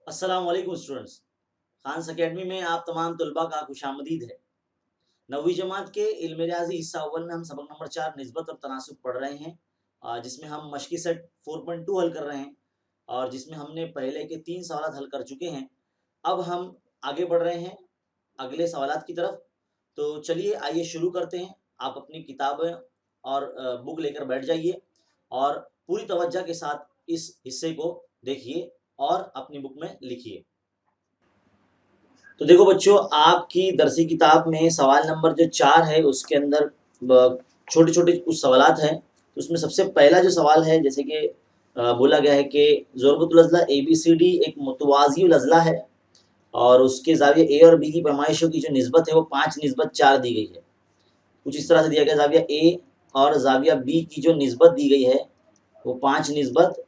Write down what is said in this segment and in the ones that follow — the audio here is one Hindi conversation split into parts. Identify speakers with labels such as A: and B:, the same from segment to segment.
A: अस्सलाम वालेकुम स्टूडेंट्स। खान्स अकेडमी में आप तमाम तुलबा का खुशामदीद है। नौवीं जमात के इल्म रियाज़ी हिस्सा अव्वल में हम सबक नंबर 4 निस्बत और तनासुब पढ़ रहे हैं, जिसमें हम मशक़ी सेट 4.2 हल कर रहे हैं और जिसमें हमने पहले के 3 सवालात हल कर चुके हैं। अब हम आगे बढ़ रहे हैं अगले सवालात की तरफ। तो चलिए आइए शुरू करते हैं। आप अपनी किताबें और बुक लेकर बैठ जाइए और पूरी तवज्जो के साथ इस हिस्से को देखिए और अपनी बुक में लिखिए। तो देखो बच्चों, आपकी दरसी किताब में सवाल नंबर जो 4 है उसके अंदर छोटे-छोटे कुछ सवालात हैं। तो उसमें सबसे पहला जो सवाल है, जैसे कि बोला गया है कि ज़ुरबतुल अज़ला ABCD एक मुतवाज़िउल अज़ला है और उसके ज़ाविया ए और बी की पैमाइशों की जो निस्बत है वो 5 निस्बत 4 दी गई है। कुछ इस तरह से दिया गया, ज़ाविया ए और ज़ाविया बी की जो निस्बत दी गई है वो 5 निस्बत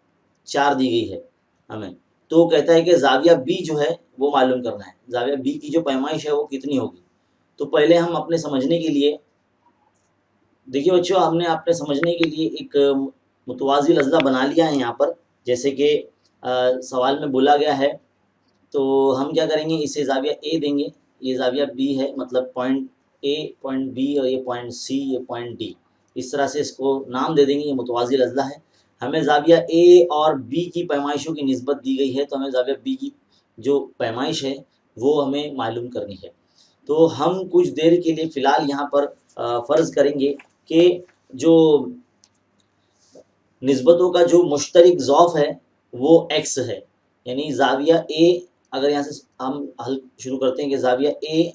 A: 4 दी गई है हमें। तो कहता है कि ज़ाविया बी जो है वो मालूम करना है। ज़ाविया बी की जो पैमाइश है वो कितनी होगी। तो पहले हम अपने समझने के लिए देखिए बच्चों, हमने अपने समझने के लिए एक मुतवाज़िल अज़ला बना लिया है यहाँ पर। जैसे कि सवाल में बोला गया है, तो हम क्या करेंगे, इसे ज़ाविया ए देंगे, ये ज़ाविया बी है, मतलब पॉइंट ए, पॉइंट बी और ये पॉइंट सी, ये पॉइंट डी। इस तरह से इसको नाम दे देंगे, ये मुतवाज़िल अज़ला है। हमें ज़ाविया ए और बी की पैमाइशों की निस्बत दी गई है, तो हमें ज़ाविया बी की जो पैमाइश है वो हमें मालूम करनी है। तो हम कुछ देर के लिए फ़िलहाल यहाँ पर फ़र्ज़ करेंगे कि जो निस्बतों का जो मुश्तरक ज़ौफ़ है वो x है। यानी ज़ाविया ए, अगर यहाँ से हम हल शुरू करते हैं कि ज़ाविया ए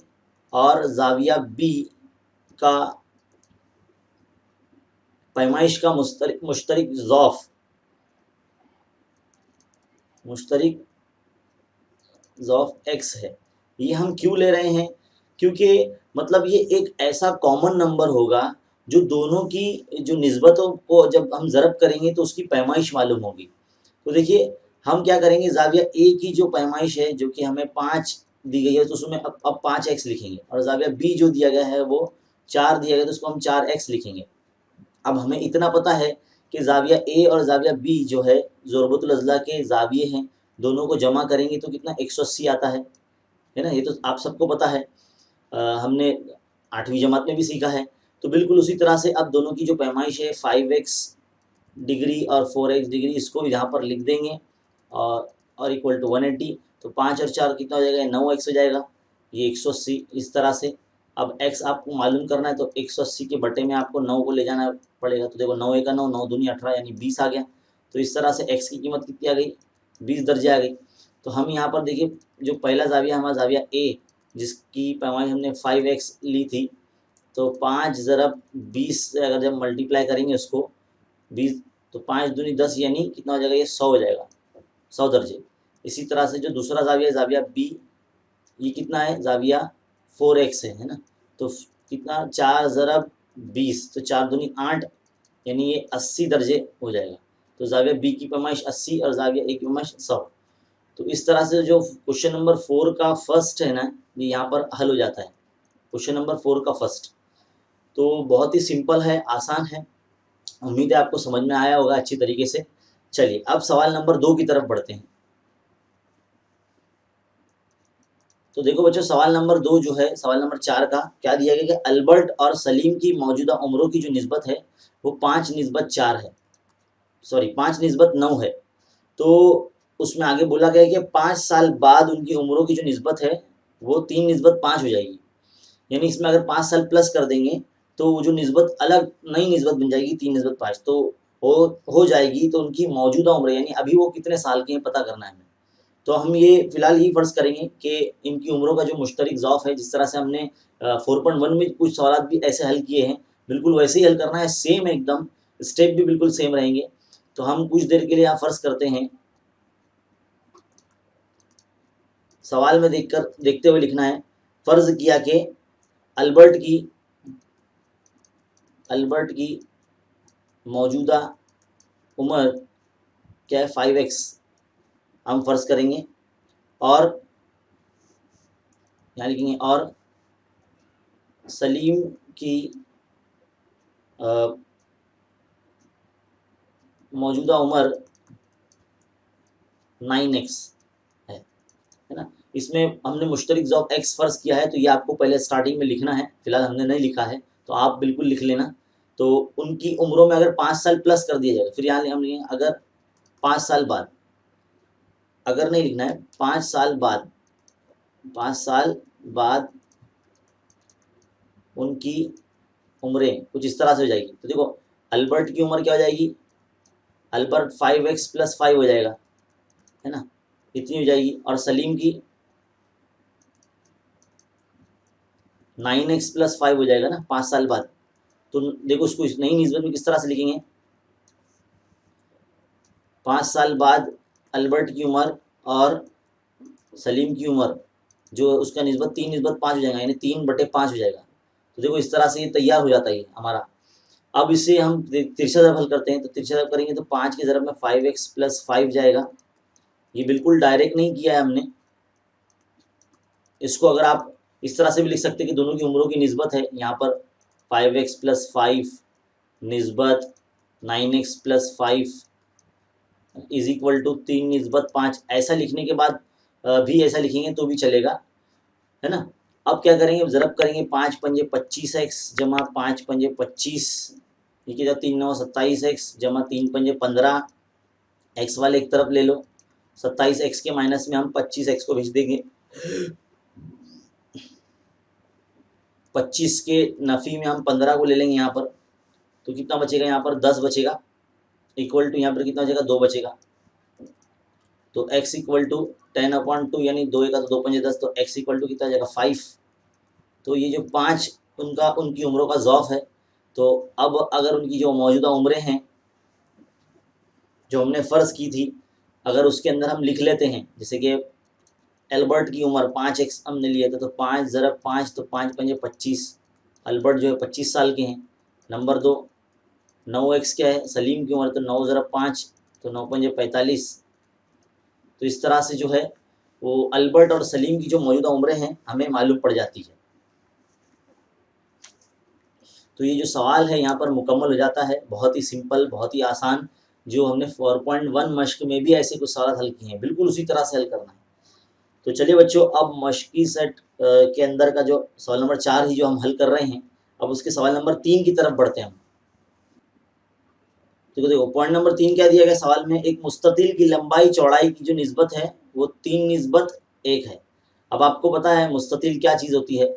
A: और ज़ाविया बी का पैमाइश का मुश्तरक ज़ौफ़ x है। ये हम क्यों ले रहे हैं? क्योंकि मतलब ये एक ऐसा कॉमन नंबर होगा जो दोनों की जो निस्बतों को जब हम ज़रब करेंगे तो उसकी पैमाइश मालूम होगी। तो देखिए हम क्या करेंगे, ज़ाविया ए की जो पैमाइश है जो कि हमें 5 दी गई है, तो उसमें अब 5x लिखेंगे और ज़ाविया बी जो दिया गया है वो 4 दिया गया, तो उसको हम 4x लिखेंगे। अब हमें इतना पता है कि ज़ाविया ए और ज़ाविया बी जो है ज़ुरबतुल अज़ला के ज़ाविये हैं, दोनों को जमा करेंगे तो कितना 180 आता है ना? ये तो आप सबको पता है। हमने 8वीं जमात में भी सीखा है। तो बिल्कुल उसी तरह से अब दोनों की जो पैमाइश है 5x डिग्री और 4x डिग्री, इसको यहाँ पर लिख देंगे और इक्वल टू 180। तो 5 और 4 कितना हो जाएगा, 9x हो जाएगा, ये 180 इस तरह से। अब x आपको मालूम करना है, तो 180 के बटे में आपको 9 को ले जाना पड़ेगा। तो देखो 9 एका 9, 9 दूनी 18 यानी 20 आ गया। तो इस तरह से x की कीमत कितनी आ गई, 20 दर्जे आ गई। तो हम यहाँ पर देखिए जो पहला ज़ाविया हमारा ज़ाविया ए, जिसकी पैमाइश हमने 5x ली थी, तो 5 ज़रब 20 से अगर जब मल्टीप्लाई करेंगे उसको 20, तो 5 दूनी 10 यानी कितना हो जाएगा, ये 100 हो जाएगा, 100 दर्जे। इसी तरह से जो दूसरा ज़ाविया बी, ये कितना है, ज़ाविया 4x है ना? तो कितना, 4 ज़रब 20, तो 4 दूनी 8 यानी ये 80 दर्जे हो जाएगा। तो ज़ाविया बी की पैमाइश 80 और ज़ाविया ए की पैमाइश 100। तो इस तरह से जो क्वेश्चन नंबर 4 का फर्स्ट है ना, ये यहाँ पर हल हो जाता है। क्वेश्चन नंबर 4 का फर्स्ट तो बहुत ही सिंपल है, आसान है। उम्मीद है आपको समझ में आया होगा अच्छी तरीके से। चलिए अब सवाल नंबर 2 की तरफ बढ़ते हैं। तो देखो बच्चों, सवाल नंबर 2 जो है, सवाल नंबर 4 का क्या दिया गया कि अल्बर्ट और सलीम की मौजूदा उम्रों की जो निस्बत है वो 5 निस्बत 4 है, सॉरी 5 निस्बत 9 है। तो उसमें आगे बोला गया कि 5 साल बाद उनकी उम्रों की जो निस्बत है वो 3 निस्बत 5 हो जाएगी। यानी इसमें अगर 5 साल प्लस कर देंगे तो वो जो निस्बत अलग नई निस्बत बन जाएगी 3 निस्बत 5, तो हो जाएगी। तो उनकी मौजूदा उम्र यानी अभी वो कितने साल के हैं पता करना है हमें। तो हम ये फ़िलहाल यही फ़र्ज़ करेंगे कि इनकी उम्रों का जो मुश्तरक ज़ौफ़ है, जिस तरह से हमने 4.1 में कुछ सवालात भी ऐसे हल किए हैं, बिल्कुल वैसे ही हल करना है, सेम एकदम, स्टेप भी बिल्कुल सेम रहेंगे। तो हम कुछ देर के लिए यहाँ फ़र्ज़ करते हैं, सवाल में देखते हुए लिखना है। फ़र्ज़ किया कि अल्बर्ट की मौजूदा उम्र क्या है, 5x हम फ़र्ज़ करेंगे और यहाँ लिखेंगे, और सलीम की मौजूदा उम्र 9x है। है ना। इसमें हमने मुश्तरिक ज़ौफ़ एक्स फ़र्ज़ किया है, तो ये आपको पहले स्टार्टिंग में लिखना है, फिलहाल हमने नहीं लिखा है, तो आप बिल्कुल लिख लेना। तो उनकी उम्रों में अगर 5 साल प्लस कर दिया जाएगा, फिर यहाँ हम लिखेंगे अगर 5 साल बाद, अगर नहीं लिखना है, 5 साल बाद, 5 साल बाद उनकी उम्रें कुछ इस तरह से हो जाएगी। तो देखो अल्बर्ट की उम्र क्या हो जाएगी, अल्बर्ट 5x + 5 हो जाएगा, है ना, इतनी हो जाएगी। और सलीम की 9x + 5 हो जाएगा ना 5 साल बाद। तो देखो उसको इस नई निस्बत में किस तरह से लिखेंगे, 5 साल बाद अल्बर्ट की उम्र और सलीम की उम्र, जो उसका निस्बत 3:5 हो जाएगा, यानी 3/5 हो जाएगा। तो देखो इस तरह से ये तैयार हो जाता है हमारा। अब इसे हम तिरछा ज़रब हल करते हैं, तो तिरछा ज़रब करेंगे तो 5 के ज़रब में 5x + 5 जाएगा। ये बिल्कुल डायरेक्ट नहीं किया है हमने, इसको अगर आप इस तरह से भी लिख सकते हैं कि दोनों की उम्रों की निस्बत है, यहाँ पर 5x + 5 निस्बत 9x + 5 इज इक्वल टू 3:5। ऐसा लिखने के बाद भी ऐसा लिखेंगे तो भी चलेगा, है ना। अब क्या करेंगे, ज़रब करेंगे, 5 पंजे 25x जमा 5 पंजे 25, ये क्या 3 9 27x जमा 3 पंजे 15, एक्स वाले एक तरफ ले लो, 27x के माइनस में हम 25x को भेज देंगे, 25 के नफ़ी में हम 15 को ले लेंगे यहाँ पर, तो कितना बचेगा, यहाँ पर 10 बचेगा, इक्वल टू यहाँ पर कितना बचेगा, 2 बचेगा। तो x इक्वल टू 10/2 यानी 2 का तो 2 पंजे 10, तो x इक्वल टू कितना जाएगा 5। तो ये जो 5 उनकी उम्रों का ज़ौफ़ है। तो अब अगर उनकी जो मौजूदा उम्रें हैं जो हमने फ़र्ज़ की थी, अगर उसके अंदर हम लिख लेते हैं, जैसे कि एल्बर्ट की उम्र 5x हमने लिया था, तो 5 ज़रब 5, तो 5 पंजे 25, अल्बर्ट जो है 25 साल के हैं। नंबर 2 9x क्या है, सलीम की उम्र, तो 9 ज़रब 5, तो 9 पंजे 45। तो इस तरह से जो है वो अल्बर्ट और सलीम की जो मौजूदा उम्रें हैं हमें मालूम पड़ जाती है। तो ये जो सवाल है यहाँ पर मुकम्मल हो जाता है, बहुत ही सिंपल, बहुत ही आसान, जो हमने 4.1 मश्क में भी ऐसे कुछ सवाल हल किए हैं, बिल्कुल उसी तरह से हल करना है। तो चलिए बच्चों, अब मश्की सेट के अंदर का जो सवाल नंबर 4 ही जो हम हल कर रहे हैं, अब उसके सवाल नंबर 3 की तरफ बढ़ते हैं हम। तो देखो पॉइंट नंबर 3 क्या दिया गया सवाल में, एक मुस्ततिल की लंबाई चौड़ाई की जो निस्बत है वो 3:1 है। अब आपको पता है मुस्ततिल क्या चीज़ होती है,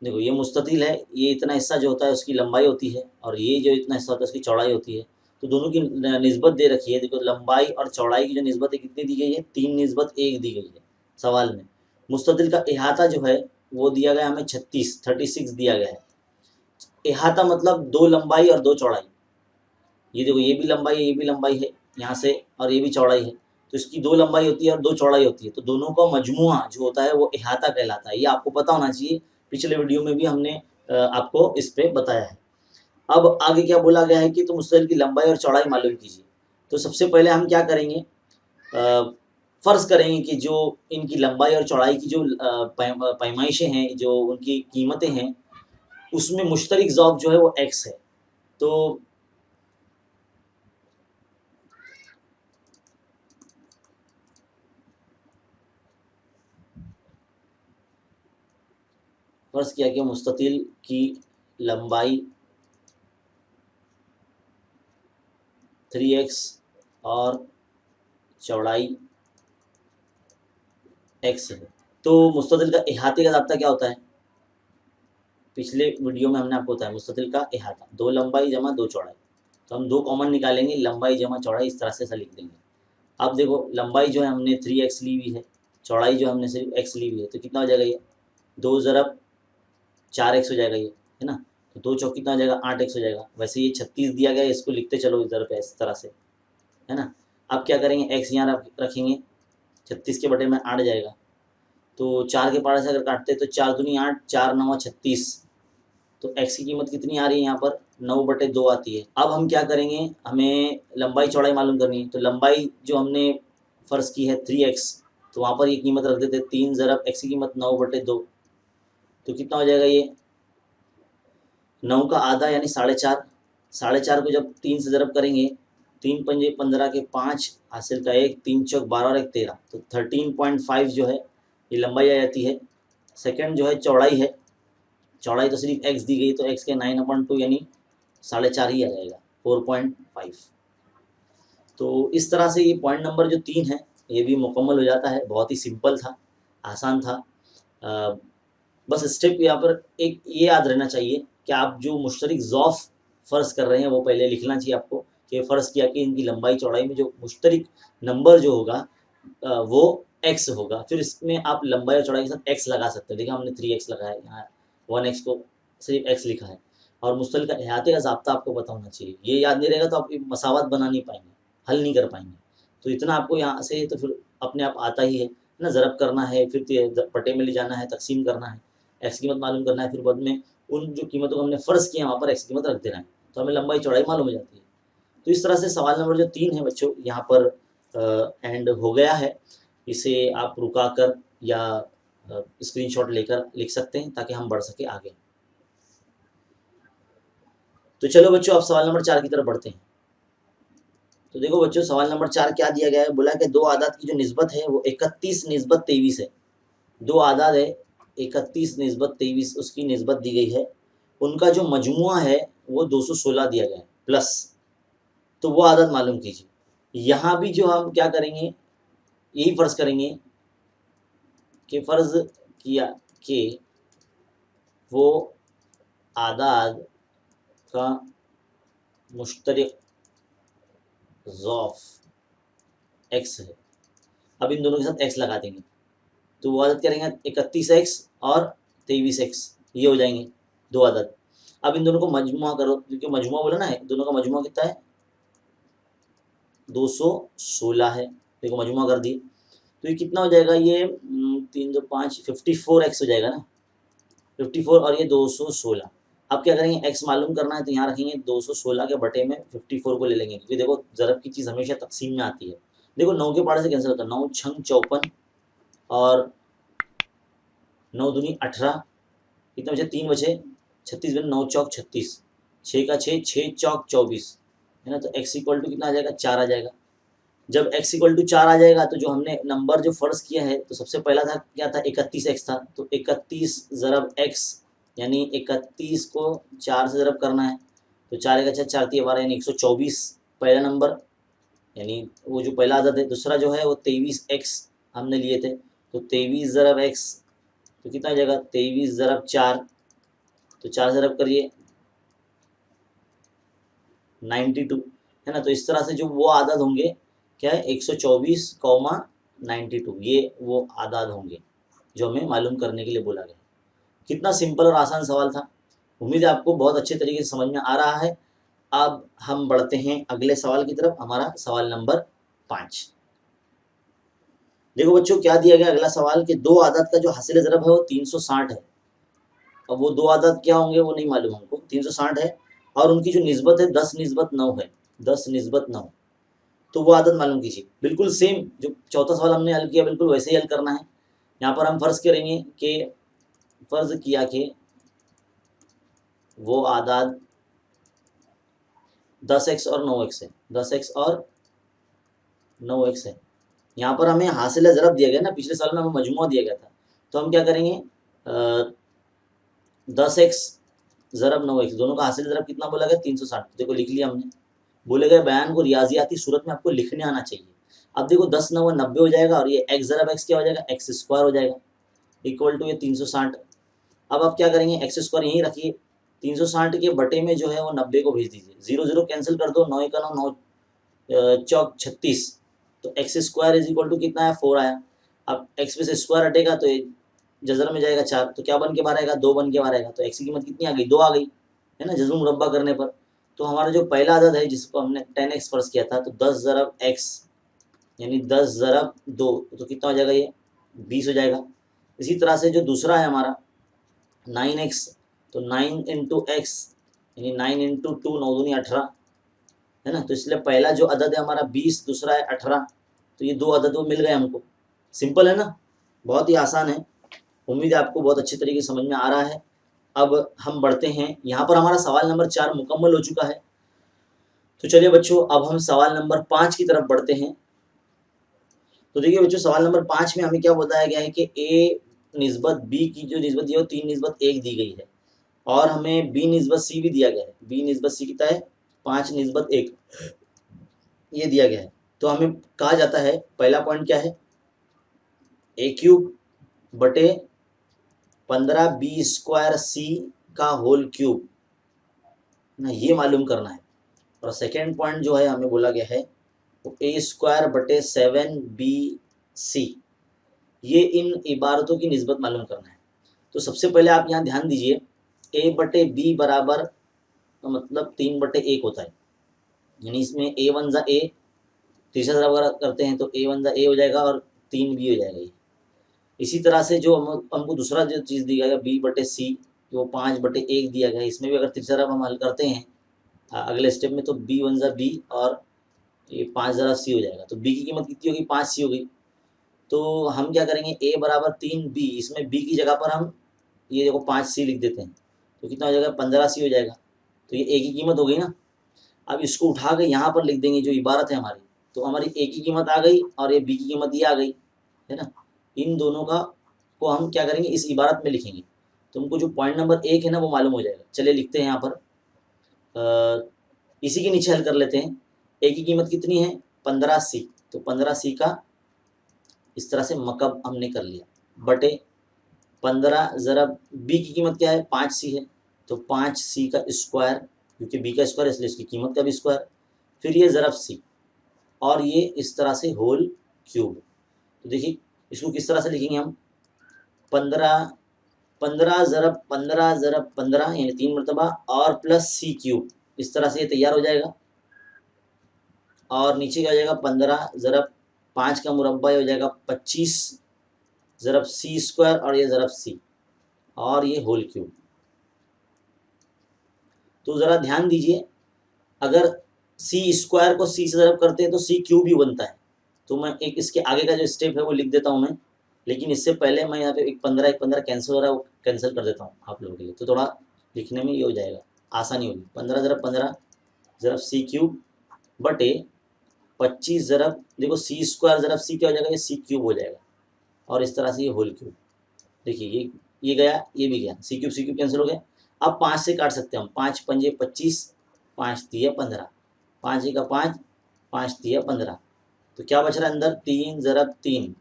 A: देखो ये मुस्ततिल है, ये इतना हिस्सा जो होता है उसकी लंबाई होती है, और ये जो इतना हिस्सा होता है उसकी चौड़ाई होती है। तो दोनों की निस्बत दे रखी है, देखो लंबाई और चौड़ाई की जो निस्बत है कितनी दी गई है, 3:1 दी गई है सवाल में। मुस्ततिल का इहाता जो है वो दिया गया हमें 36 दिया गया है। इहाता मतलब 2 लंबाई और 2 चौड़ाई, ये देखो ये भी लंबाई है, ये भी लंबाई है यहाँ से, और ये भी चौड़ाई है, तो इसकी 2 लंबाई होती है और 2 चौड़ाई होती है, तो दोनों का मजमुआ जो होता है वो इहाता कहलाता है। ये आपको पता होना चाहिए, पिछले वीडियो में भी हमने आपको इस पे बताया है। अब आगे क्या बोला गया है कि तुम मुस्ततिल की लंबाई और चौड़ाई मालूम कीजिए। तो सबसे पहले हम क्या करेंगे, फ़र्ज़ करेंगे कि जो इनकी लंबाई और चौड़ाई की जो पैमाइशें हैं, जो उनकी कीमतें हैं, उसमें मुश्तरिक ज़ौफ़ जो है वो x है। तो फ़र्ज़ किया कि मुस्ततिल की लंबाई 3x और चौड़ाई x है। तो मुस्ततिल का इहाते का ज़ाब्ता क्या होता है, पिछले वीडियो में हमने आपको बताया मुस्ततिल का इहाता 2 लंबाई जमा 2 चौड़ाई। तो हम 2 कॉमन निकालेंगे, लंबाई जमा चौड़ाई इस तरह से ऐसा लिख देंगे। अब देखो लंबाई जो है हमने 3x ली हुई है, चौड़ाई जो हमने सिर्फ x ली हुई है, तो कितना हो जाएगा ये 2 ज़रब 4x हो जाएगा ये, है ना। तो 2 चौक कितना हो जाएगा 8x हो जाएगा। वैसे ये 36 दिया गया है, इसको लिखते चलो इधर पे इस तरह से, है ना। अब क्या करेंगे, x यहाँ रखेंगे, 36 के बटे में 8 जाएगा, तो 4 के पारे से अगर काटते हैं तो 4 दूनी 8, 4 9 36, तो x की कीमत कितनी आ रही है यहाँ पर 9/2 आती है। अब हम क्या करेंगे, हमें लंबाई चौड़ाई मालूम करनी है, तो लंबाई जो हमने फ़र्ज़ की है 3x, तो वहाँ पर ये कीमत रख देते 3 ज़रब x की कीमत 9/2, तो कितना हो जाएगा ये 9 का आधा यानी 4.5। 4.5 को जब 3 से ज़रब करेंगे, 3 पंजे 15 के 5 हासिल का 1, 3 चौक 12 और 1 13, तो 13.5 जो है ये लंबाई आ जाती है। सेकंड जो है चौड़ाई है, चौड़ाई तो सिर्फ x दी गई तो x के 9/2 यानी 4.5 ही आ जाएगा, 4.5। तो इस तरह से ये पॉइंट नंबर जो 3 है ये भी मुकम्मल हो जाता है। बहुत ही सिंपल था, आसान था। बस स्टेप यहाँ पर एक ये याद रहना चाहिए कि आप जो मुश्तरक ज़ौफ़ फ़र्ज़ कर रहे हैं वो पहले लिखना चाहिए आपको, कि फ़र्ज़ किया कि इनकी लंबाई चौड़ाई में जो मुश्तरक नंबर जो होगा वो x होगा। फिर इसमें आप लंबाई और चौड़ाई के साथ x लगा सकते हैं। देखिए हमने 3x लगाया है, यहाँ 1x को सिर्फ x लिखा है। और मुस्तल का अहाते का ज़ाब्ता आपको पता होना चाहिए। ये याद नहीं रहेगा तो आप मसावत बना नहीं पाएंगे, हल नहीं कर पाएंगे। तो इतना आपको यहाँ से तो फिर अपने आप आता ही है ना, ज़रब करना है, फिर पटे में ले जाना है, तकसीम करना है, एक्स की कीमत मालूम करना है, फिर बाद में उन जो कीमतों को हमने फ़र्ज़ किया वहाँ पर एक्स की कीमत रख देना है, तो हमें लंबाई चौड़ाई मालूम हो जाती है। तो इस तरह से सवाल नंबर जो 3 है बच्चों यहाँ पर एंड हो गया है। इसे आप रुका कर या स्क्रीनशॉट लेकर लिख सकते हैं ताकि हम बढ़ सके आगे। तो चलो बच्चों अब सवाल नंबर 4 की तरफ बढ़ते हैं। तो देखो बच्चों सवाल नंबर 4 क्या दिया गया है, बोला कि दो आदाद की जो निस्बत है वो 31/23 है। दो आदाद है 31/23, उसकी निस्बत दी गई है। उनका जो मजमुआ है वो 216 दिया गया है प्लस। तो वो आदत मालूम कीजिए। यहाँ भी जो हम क्या करेंगे, यही फ़र्ज़ करेंगे कि फ़र्ज़ किया कि वो आदाद का मुश्तरक ज़ौफ़ x है। अब इन दोनों के साथ x लगा देंगे तो वो आदत करेंगे 31x और 23x, ये हो जाएंगे दो आदत। अब इन दोनों को मजमुआ करो, क्योंकि मजमुआ बोला ना, दोनों का मजमुआ कितना है 216 है। देखो मजमुआ कर दिए तो ये कितना हो जाएगा, ये 3 2 5 54x हो जाएगा ना, 54 और ये 216। अब क्या करेंगे, x मालूम करना है तो यहाँ रखेंगे 216 के बटे में 54 को ले लेंगे, क्योंकि देखो ज़रब की चीज़ हमेशा तकसीम में आती है। देखो 9 के पाड़े से कैंसिल होता है, 9 छंग 54 और 9 दूनी 18, कितने बचे 3 बचे 36 बने, 9 चौक 36, 6 का 6, 6 चौक 24 है ना। तो x इक्वल टू कितना आ जाएगा, 4 आ जाएगा। जब x इक्वल टू 4 आ जाएगा तो जो हमने नंबर जो फ़र्ज़ किया है तो सबसे पहला था क्या था 31x था, तो 31 ज़रब x यानी 31 को 4 से ज़रब करना है। तो 4 का 4 4 12 यानी 124 पहला नंबर, यानी वो जो पहला आदत है। दूसरा जो है वो 23x हमने लिए थे, तो 23 ज़रब x तो कितना आ जाएगा 23 ज़रब 4, तो 4 ज़रब करिए 92 है ना। तो इस तरह से जो वो आदत होंगे क्या है 124,92, ये वो आदाद होंगे जो हमें मालूम करने के लिए बोला गया। कितना सिंपल और आसान सवाल था। उम्मीद है आपको बहुत अच्छे तरीके से समझ में आ रहा है। अब हम बढ़ते हैं अगले सवाल की तरफ, हमारा सवाल नंबर 5। देखो बच्चों क्या दिया गया अगला सवाल कि दो आदत का जो हासिल ज़रब है वो 360 है। अब वो दो आदत क्या होंगे वो नहीं मालूम हमको, 360 है और उनकी जो निस्बत है 10/9 है, 10/9। तो वो आदत मालूम कीजिए। बिल्कुल सेम जो चौथा सवाल हमने हल किया बिल्कुल वैसे ही हल करना है। यहाँ पर हम फ़र्ज़ करेंगे कि फ़र्ज़ किया कि वो आदाद 10x और 9x है, 10x और 9x है। यहाँ पर हमें हासिल ज़रब दिया गया ना, पिछले साल में हमें मजमुआ दिया गया था। तो हम क्या करेंगे 10x ज़रब 9x, दोनों का हासिल ज़रब कितना बोला गया 360। देखो लिख लिया हमने। बोले गए बयान को रियाजियाती सूरत में आपको लिखने आना चाहिए। अब देखो 10 9 90 हो जाएगा और ये x ज़रब x क्या हो जाएगा x स्क्वायर हो जाएगा इक्वल टू ये 360। अब आप क्या करेंगे x स्क्वायर यहीं रखिए, 360 के बटे में जो है वो 90 को भेज दीजिए, 0 0 कैंसिल कर दो, 9 का 9 9 चौक 36, तो x square is equal to कितना है 4 आया। अब x में से स्क्वायर हटेगा तो ये जज़र में जाएगा 4, तो क्या बन के बाहर आएगा 2 बन के बाहर आएगा। तो x की कीमत कितनी आ गई 2 आ गई है ना, जज़र मुरब्बा करने पर। तो हमारा जो पहला आदद है जिसको हमने 10x फ़र्ज़ किया था, तो 10 ज़रब x यानी 10 ज़रब 2, तो कितना हो जाएगा ये 20 हो जाएगा। इसी तरह से जो दूसरा है हमारा 9x, तो 9 इंटू x यानी 9 इंटू 2 9 दूनी 18 है ना। तो इसलिए पहला जो अदद है हमारा 20, दूसरा है 18, तो ये दो अदद वो मिल गए हमको। सिंपल है ना, बहुत ही आसान है। उम्मीद है आपको बहुत अच्छे तरीके से समझ में आ रहा है। अब हम बढ़ते हैं, यहाँ पर हमारा सवाल नंबर 4 मुकम्मल हो चुका है। तो चलिए बच्चों अब हम सवाल नंबर 5 की तरफ बढ़ते हैं। तो देखिए बच्चों सवाल नंबर 5 में हमें क्या बताया गया है कि ए निस्बत बी की जो निस्बत दी है वो 3:1 दी गई है और हमें बी निस्बत सी भी दिया गया है। बी निस्बत सी कितना है 5:1 ये दिया गया है। तो हमें कहा जाता है पहला पॉइंट क्या है a³ बटे 15b² सी का होल क्यूब ना, ये मालूम करना है। और सेकेंड पॉइंट जो है हमें बोला गया है वो a² बटे 7bc, ये इन इबारतों की निस्बत मालूम करना है। तो सबसे पहले आप यहाँ ध्यान दीजिए a बटे बी बराबर मतलब 3/1 होता है, यानी इसमें a1 जा a, तीसरा तरफ अगर करते हैं तो a1 जा a हो जाएगा और 3b हो जाएगा ये। इसी तरह से जो हमको दूसरा जो चीज़ दिया गया b बटे सी जो 5/1 दिया गया, इसमें भी अगर तीसरा तरफ हम हल करते हैं अगले स्टेप में तो b1 जा b और ये 5 ज़रा सी हो जाएगा। तो b की कीमत कितनी होगी 5c हो गई। तो हम क्या करेंगे a बराबर 3b, इसमें b की जगह पर हम ये देखो 5c लिख देते हैं तो कितना हो जाएगा 15c हो जाएगा। तो ये a की कीमत हो गई ना। अब इसको उठा के यहाँ पर लिख देंगे जो इबारत है हमारी, तो हमारी a की कीमत आ गई और ये b की कीमत ये आ गई है ना। इन दोनों का को हम क्या करेंगे इस इबारत में लिखेंगे, तो हमको जो पॉइंट नंबर 1 है ना वो मालूम हो जाएगा। चलिए लिखते हैं यहाँ पर इसी के नीचे हल कर लेते हैं। a की कीमत कितनी है 15c, तो 15c का इस तरह से मकब हमने कर लिया बटे 15 ज़रा b की कीमत क्या है 5c है तो 5c का स्क्वायर, क्योंकि b का स्क्वायर इसलिए इसकी कीमत का भी स्क्वायर, फिर ये ज़रब c और ये इस तरह से होल क्यूब। तो देखिए इसको किस तरह से लिखेंगे हम 15 ज़रब 15 यानी 3 मरतबा और प्लस c³, इस तरह से ये तैयार हो जाएगा। और नीचे क्या हो जाएगा 15 ज़रब 5 का मुरब्बा हो जाएगा 25 ज़रब c² और ये ज़रब c और ये होल क्यूब। तो ज़रा ध्यान दीजिए अगर c² को c से ज़रब करते हैं तो c³ भी बनता है। तो मैं एक इसके आगे का जो स्टेप है वो लिख देता हूँ मैं, लेकिन इससे पहले मैं यहाँ पे एक 15 कैंसिल हो रहा है वो कैंसिल कर देता हूँ आप लोगों के लिए, तो थोड़ा लिखने में ये हो जाएगा आसानी होगी। 15 ज़रब 15 ज़रब c³ बटे 25 ज़रब देखो c² ज़रब c क्या हो जाएगा ये c³ हो जाएगा और इस तरह से ये होल क्यूब। देखिए ये गया ये भी गया, c³ कैंसिल हो गया। अब 5 से काट सकते हैं हम, 5 पंजे 25 5 तिया 15, 5 का 5 5 तिया 15, तो क्या बच रहा है अंदर 3 ज़रब 3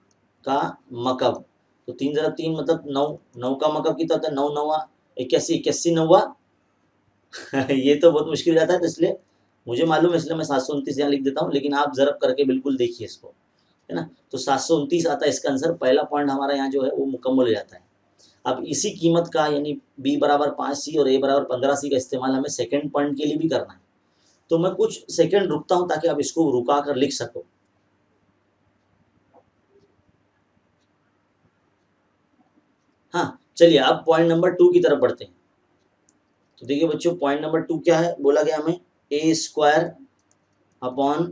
A: का मकब। तो 3 ज़रब 3 मतलब 9, 9 का मकब कितना होता है 9 9 81 81 9 ये तो बहुत मुश्किल जाता है, तो इसलिए मुझे मालूम है इसलिए मैं 729 यहाँ लिख देता हूँ, लेकिन आप ज़रब करके बिल्कुल देखिए इसको है ना। तो 729 आता है इसका आंसर। पहला पॉइंट हमारा यहाँ जो है वो मुकम्मल हो जाता है। अब इसी कीमत का यानी b बराबर 5c और a बराबर 15c का इस्तेमाल हमें सेकेंड पॉइंट के लिए भी करना है। तो मैं कुछ सेकेंड रुकता हूँ ताकि आप इसको रुका कर लिख सको। हाँ चलिए अब पॉइंट नंबर 2 की तरफ बढ़ते हैं। तो देखिए बच्चों पॉइंट नंबर 2 क्या है, बोला गया हमें a² अपॉन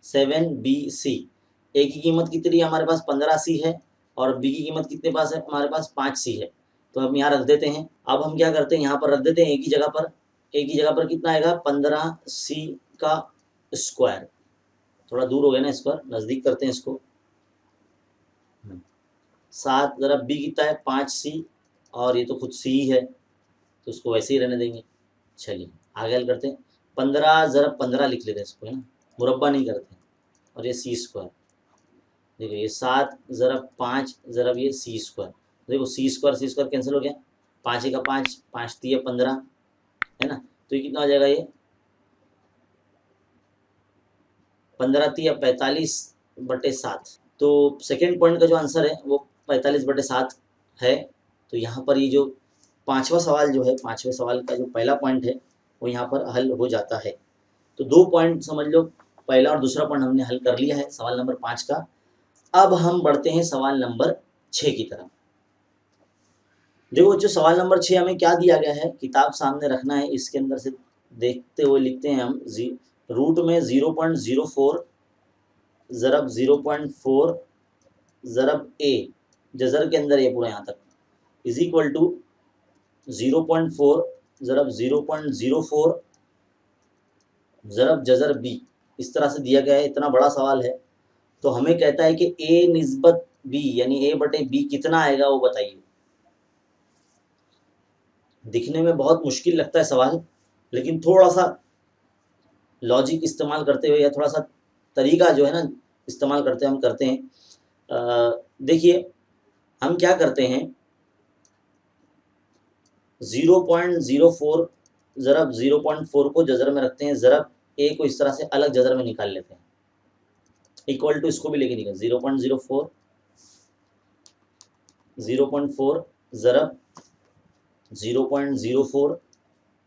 A: 7bc। a की कीमत कितनी है हमारे पास 15c है और b की कीमत कितने पास है हमारे पास 5c है। तो हम यहाँ रख देते हैं। अब हम क्या करते हैं यहाँ पर रख देते हैं a की जगह पर कितना आएगा 15c का स्क्वायर। थोड़ा दूर हो गया ना, इस पर नज़दीक करते हैं इसको। 7 ज़रा b कितना है 5c और ये तो खुद c ही है तो उसको वैसे ही रहने देंगे। चलिए आगे हल करते हैं। 15 ज़रा 15 लिख लेते हैं इसको है ना, मुरब्बा नहीं करते हैं। और ये c², देखो ये 7 ज़रब 5 ज़रब ये c², देखो c² कैंसिल हो गया। 5 का 5 5 तिया 15 है ना, तो ये कितना हो जाएगा ये 15 तिया 45/7। तो सेकेंड पॉइंट का जो आंसर है वो 45/7 है। तो यहाँ पर ये जो पाँचवा सवाल जो है, पाँचवें सवाल का जो पहला पॉइंट है वो यहाँ पर हल हो जाता है। तो 2 पॉइंट समझ लो, पहला और दूसरा पॉइंट हमने हल कर लिया है सवाल नंबर 5 का। अब हम बढ़ते हैं सवाल नंबर 6 की तरफ। देखो जो सवाल नंबर 6 हमें क्या दिया गया है, किताब सामने रखना है, इसके अंदर से देखते हुए लिखते हैं हम रूट में 0.04 ज़रब 0.4 ज़रब a जज़र के अंदर ये पूरा यहाँ तक इज इक्वल टू 0.4 ज़रब 0.04 ज़रब जज़र b, इस तरह से दिया गया है। इतना बड़ा सवाल है तो हमें कहता है कि ए निस्बत बी यानी ए बटे बी कितना आएगा वो बताइए। दिखने में बहुत मुश्किल लगता है सवाल, लेकिन थोड़ा सा लॉजिक इस्तेमाल करते हुए या थोड़ा सा तरीका जो है ना इस्तेमाल करते हम करते हैं। देखिए हम क्या करते हैं, 0.04 ज़रब 0.4 को जज़र में रखते हैं, ज़रब ए को इस तरह से अलग जज़र में निकाल लेते हैं, इक्वल टू इसको भी लेके निकल 0.04 ज़रब 0.04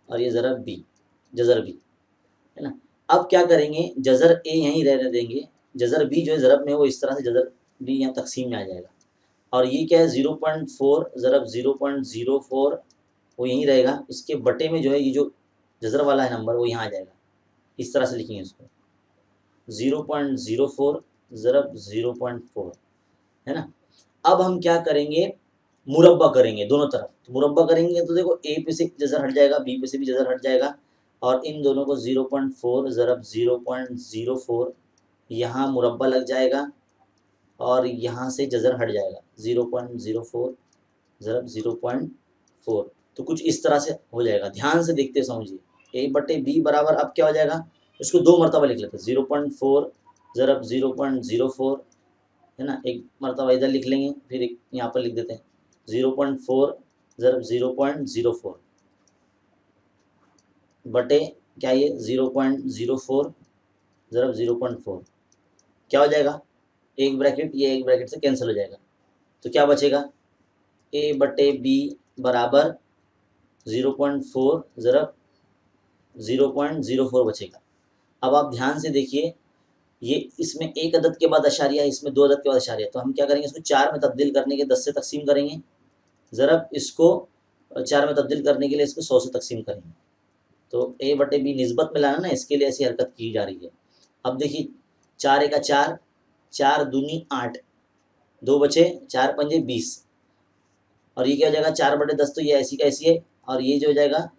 A: और ये ज़रब बी, जज़र बी है ना। अब क्या करेंगे, जज़र ए यहीं रहने देंगे, जज़र बी जो है ज़रब में वो इस तरह से जज़र बी यहाँ तकसीम में आ जाएगा, और ये क्या है 0.4 ज़रब 0.04 वो यहीं रहेगा, उसके बटे में जो है ये जो जज़र वाला है नंबर वो यहाँ आ जाएगा, इस तरह से लिखेंगे इसको 0.04 ज़रब 0.4 है ना। अब हम क्या करेंगे, मुरब्बा करेंगे दोनों तरफ, तो मुरब्बा करेंगे तो देखो ए पे से जज़र हट जाएगा, बी पे से भी जज़र हट जाएगा, और इन दोनों को 0.4 ज़रब 0.04 यहाँ मुरब्बा लग जाएगा, और यहाँ से जज़र हट जाएगा 0.04 ज़रब 0.4, तो कुछ इस तरह से हो जाएगा। ध्यान से देखते समझिए, ए बटे बी बराबर अब क्या हो जाएगा, इसको दो मरतबा लिख लेते हैं, 0.4 ज़रब 0.04 है ना, एक मरतबा इधर लिख लेंगे, फिर एक यहाँ पर लिख देते हैं 0.4 ज़रब 0.04 बटे क्या ये 0.04 ज़रब 0.4, क्या हो जाएगा, एक ब्रैकेट ये एक ब्रैकेट से कैंसिल हो जाएगा, तो क्या बचेगा, ए बटे बी बराबर 0.4 ज़रब 0.04 बचेगा। अब आप ध्यान से देखिए, ये इसमें एक अदद के बाद अशारिया है, इसमें दो अदद के बाद अशारिया, तो हम क्या करेंगे, इसको 4 में तब्दील करने के 10 से तकसीम करेंगे, ज़रब इसको 4 में तब्दील करने के लिए इसको 100 से तकसीम करेंगे, तो ए बटे बी निस्बत में लाना ना, इसके लिए ऐसी हरकत की जा रही है। अब देखिए 4 एका 4, 4 दूनी 8, 2 बचे, 4 पंजे 20, और ये क्या हो जाएगा 4 बटे 10, तो ये ऐसी का ऐसी है, और ये जो हो जाएगा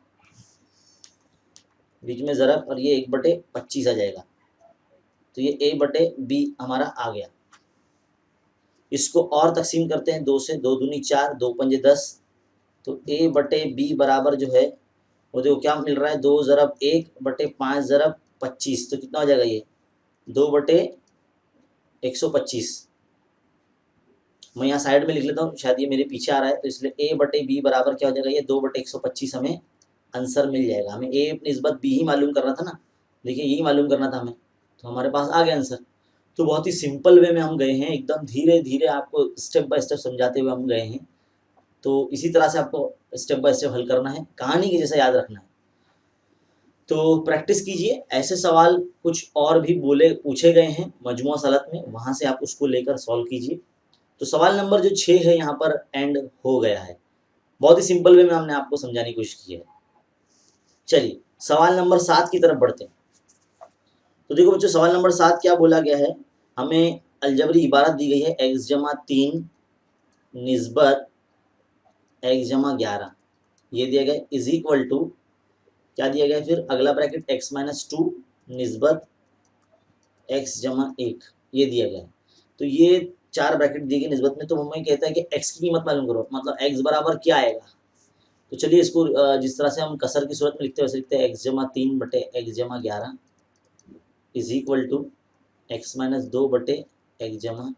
A: बीच में ज़रब, और ये 1 बटे 25 आ जाएगा, तो ये ए बटे बी हमारा आ गया। इसको और तकसीम करते हैं 2 से, 2 दूनी 4, 2 पंजे 10, तो ए बटे बी बराबर जो है वो देखो क्या मिल रहा है, 2 ज़रब 1 बटे 5 ज़रब 25, तो कितना हो जाएगा ये 2 बटे 125। मैं यहाँ साइड में लिख लेता हूँ, शायद ये मेरे पीछे आ रहा है, तो इसलिए ए बटे बी बराबर क्या हो जाएगा, ये 2 बटे 125 हमें आंसर मिल जाएगा। हमें ए निस्बत बी ही मालूम करना था ना, देखिए यही मालूम करना था हमें, तो हमारे पास आ गया आंसर। तो बहुत ही सिंपल वे में हम गए हैं, एकदम धीरे धीरे आपको स्टेप बाय स्टेप समझाते हुए हम गए हैं, तो इसी तरह से आपको स्टेप बाय स्टेप हल करना है, कहानी की जैसा याद रखना है। तो प्रैक्टिस कीजिए, ऐसे सवाल कुछ और भी बोले पूछे गए हैं मजमुआ सलत में, वहाँ से आप उसको लेकर सॉल्व कीजिए। तो सवाल नंबर जो 6 है यहाँ पर एंड हो गया है, बहुत ही सिंपल वे में हमने आपको समझाने की कोशिश की है। चलिए सवाल नंबर 7 की तरफ बढ़ते हैं। तो देखो बच्चों, सवाल नंबर 7 क्या बोला गया है, हमें अलजबरी इबारत दी गई है x जमा 3 निस्बत x जमा 11, ये दिया गया इज इक्वल टू क्या दिया गया, फिर अगला ब्रैकेट x माइनस 2 निस्बत x जमा 1, ये दिया गया है। तो ये 4 ब्रैकेट दिए गए निस्बत में, तो हमें कहता है कि x की कीमत मालूम करो, मतलब x बराबर क्या आएगा। तो चलिए इसको जिस तरह से हम कसर की सूरत में लिखते हैं वैसे लिखते हैं, x जमा 3 बटे x जमा 11 is equal to x minus 2 बटे x जमा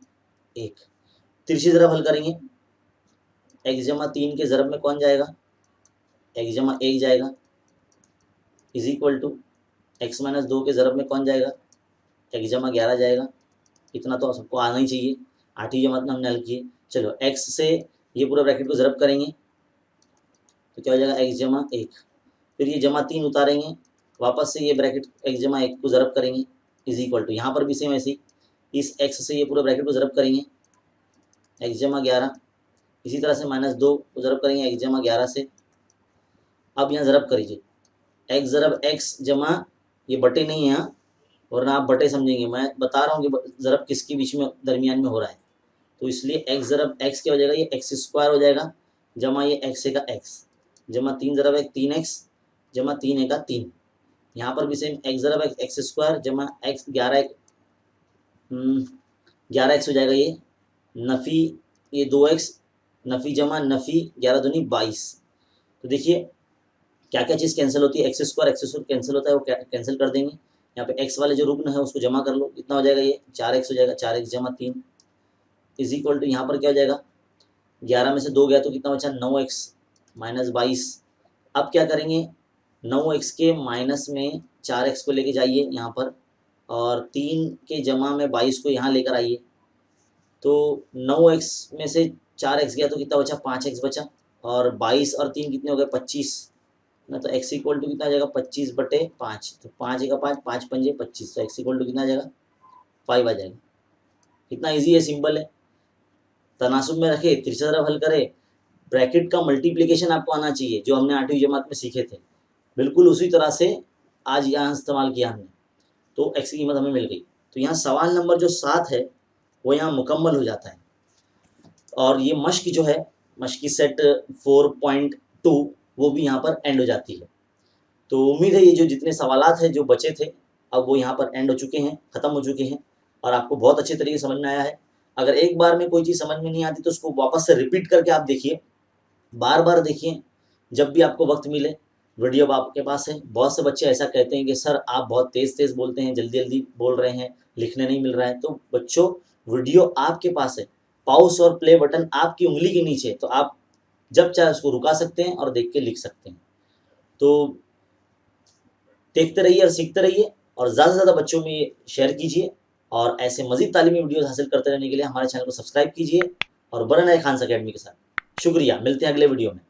A: 1। तिरछी ज़रब हल करेंगे, x जमा 3 के ज़रब में कौन जाएगा, x जमा 1 जाएगा, is equal to x minus 2 के ज़रब में कौन जाएगा, x जमा 11 जाएगा। इतना तो सबको आना ही चाहिए, 8वीं जमात में हमने हल किए। चलो x से ये पूरा ब्रैकेट को ज़रब करेंगे, तो क्या हो जाएगा x जमा 1, फिर ये जमा 3 उतारेंगे, वापस से ये ब्रैकेट x जमा 1 को ज़रब करेंगे, इज इक्वल टू यहाँ पर भी सेम ऐसे ही इस x से ये पूरा ब्रैकेट को ज़रब करेंगे x जमा 11, इसी तरह से माइनस 2 को ज़रब करेंगे x जमा 11 से। अब यहाँ ज़रब करीजिए, x ज़रब x जमा, ये बटे नहीं है यहाँ, वरना आप बटे समझेंगे, मैं बता रहा हूँ कि ज़रब किसके बीच में दरमियान में हो रहा है, तो इसलिए x ज़रब x क्या हो जाएगा, ये x स्क्वायर हो जाएगा, जमा ये x का x, जमा 3 ज़रब 1 3x, जमा 3 का 3, यहाँ पर भी सेम x ज़रब x स्क्वायर जमा x 11 11x हो जाएगा ये, नफ़ी ये 2x, नफ़ी जमा नफ़ी 11 दूनी 22। तो देखिए क्या क्या चीज़ कैंसिल होती है, एक्स स्क्वायर कैंसिल होता है, वो कैंसिल कर देंगे। यहाँ पे x वाले जो रुकन है उसको जमा कर लो, कितना हो जाएगा ये 4x हो जाएगा, 4x जमा 3 इज इक्वल टू यहाँ पर क्या हो जाएगा 11 में से 2 गया तो कितना बचा 9x माइनस 22। अब क्या करेंगे 9x के माइनस में 4x को लेके जाइए यहाँ पर, और 3 के जमा में 22 को यहाँ लेकर आइए। तो 9x में से 4x गया तो कितना बचा 5x बचा, और 22 और 3 कितने हो गए 25 ना। तो x इक्वल टू कितना आ जाएगा 25/5। तो 5 एक 5, 5 पंजे 25, तो x इक्वल टू कितना आ जाएगा 5 आ जाएगा। कितना ईजी है, सिंपल है। तनासुब में रखे, तीसरी तरफ हल करे, ब्रैकेट का मल्टीप्लिकेशन आपको आना चाहिए जो हमने 8वीं जमात में सीखे थे, बिल्कुल उसी तरह से आज यहाँ इस्तेमाल किया हमने। तो x की कीमत हमें मिल गई। तो यहाँ सवाल नंबर जो 7 है वो यहाँ मुकम्मल हो जाता है। और ये मश्क जो है, मश्की सेट 4.2 वो भी यहाँ पर एंड हो जाती है। तो उम्मीद है ये जो जितने सवालात हैं जो बचे थे अब वो यहाँ पर एंड हो चुके हैं, ख़त्म हो चुके हैं, और आपको बहुत अच्छे तरीके से समझ में आया है। अगर एक बार में कोई चीज़ समझ में नहीं आती तो उसको वापस से रिपीट करके आप देखिए, बार बार देखिए, जब भी आपको वक्त मिले। वीडियो अब आपके पास है। बहुत से बच्चे ऐसा कहते हैं कि सर आप बहुत तेज़ तेज़ बोलते हैं, जल्दी जल्दी बोल रहे हैं, लिखने नहीं मिल रहा है। तो बच्चों वीडियो आपके पास है, पॉज और प्ले बटन आपकी उंगली के नीचे, तो आप जब चाहे उसको रुका सकते हैं और देख के लिख सकते हैं। तो देखते रहिए और सीखते रहिए, और ज़्यादा से ज़्यादा बच्चों में ये शेयर कीजिए, और ऐसे मज़ीद तालीमी वीडियोज़ हासिल करते रहने के लिए हमारे चैनल को सब्सक्राइब कीजिए और बने रहें खान अकेडमी के साथ। शुक्रिया, मिलते हैं अगले वीडियो में।